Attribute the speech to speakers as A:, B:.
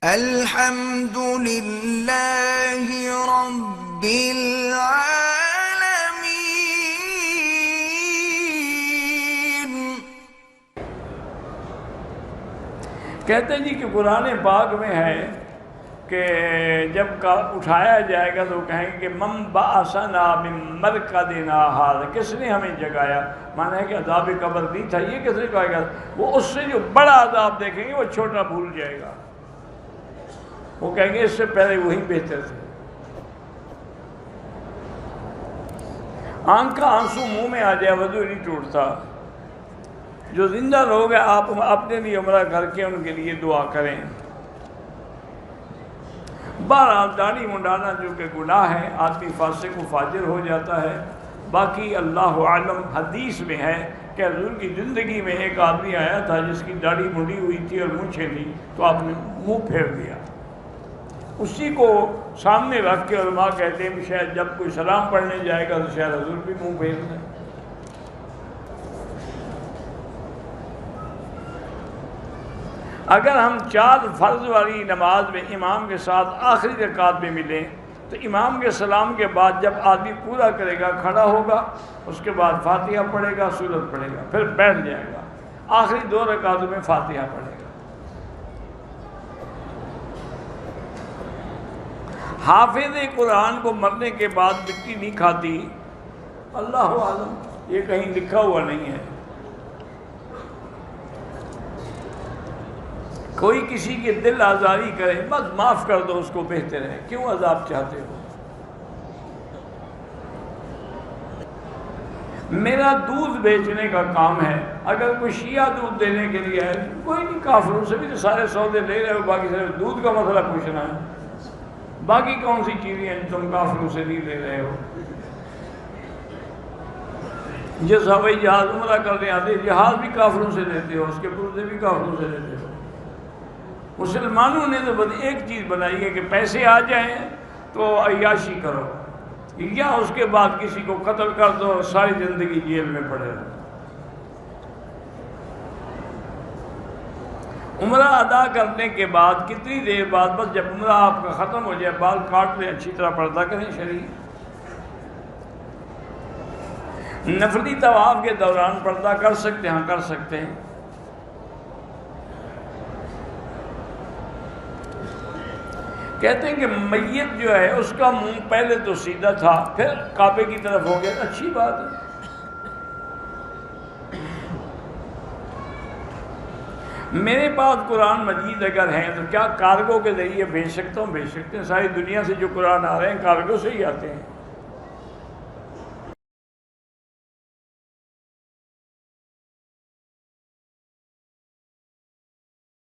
A: الحمد للہ رب العالمین۔
B: کہتے ہیں جی کہ قرآن پاک میں ہے کہ جب اٹھایا جائے گا تو کہیں گے کہ من بعثنا من مرقدنا ھذا، کس نے ہمیں جگایا؟ مانا ہے کہ عذاب قبر نہیں تھا، یہ کس نے کہا گا؟ وہ اس سے جو بڑا عذاب دیکھیں گے وہ چھوٹا بھول جائے گا، وہ کہیں گے اس سے پہلے وہی بہتر تھے۔ آنکھ کا آنسو منہ میں آ جائے وضو نہیں ٹوٹتا۔ جو زندہ لوگ ہیں آپ اپنے لیے عمرہ کر کے ان کے لیے دعا کریں۔ بہرحال داڑھی منڈانا جو کہ گناہ ہے، آدمی فاسق و فاجر ہو جاتا ہے۔ باقی اللہ عالم حدیث میں ہے کہ حضور کی زندگی میں ایک آدمی آیا تھا جس کی داڑھی منڈی ہوئی تھی اور مونچھیں تھی، تو آپ نے منہ پھیر دیا۔ اسی کو سامنے رکھ کے علماء کہتے ہیں شاید جب کوئی سلام پڑھنے جائے گا تو شاید حضور بھی منہ پھیر دیں۔ اگر ہم 4 فرض والی نماز میں امام کے ساتھ آخری رکعت میں ملیں تو امام کے سلام کے بعد جب آدمی پورا کرے گا کھڑا ہوگا، اس کے بعد فاتحہ پڑھے گا، سورت پڑھے گا، پھر بیٹھ جائے گا، آخری 2 رکعتوں میں فاتحہ پڑھے گا۔ حافظ قرآن کو مرنے کے بعد مٹی نہیں کھاتی، اللہ عالم، یہ کہیں لکھا ہوا نہیں ہے۔ کوئی کسی کے دل آزاری کرے بس معاف کر دو، اس کو بہتر ہے، کیوں عذاب چاہتے ہو؟ میرا دودھ بیچنے کا کام ہے، اگر کوئی شیعہ دودھ دینے کے لیے ہے کوئی نہیں، کافروں سے بھی تو سارے سودے لے رہے ہو، باقی صرف دودھ کا مسئلہ پوچھنا ہے، باقی کون سی چیزیں ہیں تم کافروں سے نہیں لے رہے ہو؟ جس ہوائی جہاز عمرہ کرنے آتے جہاز بھی کافروں سے لیتے ہو، اس کے پرزے بھی کافروں سے لیتے ہو۔ مسلمانوں نے تو بس ایک چیز بنائی ہے کہ پیسے آ جائیں تو عیاشی کرو، یا اس کے بعد کسی کو قتل کر دو اور ساری زندگی جیل میں پڑے رہو۔ عمرہ ادا کرنے کے بعد کتنی دیر بعد، بس جب عمرہ آپ کا ختم ہو جائے بال کاٹ لیں، اچھی طرح پردہ کریں شریف۔ نفلی طواف کے دوران پردہ کر سکتے ہیں، ہاں کر سکتے ہیں۔ کہتے ہیں کہ میت جو ہے اس کا منہ پہلے تو سیدھا تھا پھر کعبے کی طرف ہو گیا، اچھی بات ہے۔ میرے پاس قرآن مجید اگر ہیں تو کیا کارگو کے ذریعے بھیج سکتا ہوں؟ بھیج سکتے ہیں، ساری دنیا سے جو قرآن آ رہے ہیں کارگو سے ہی آتے ہیں۔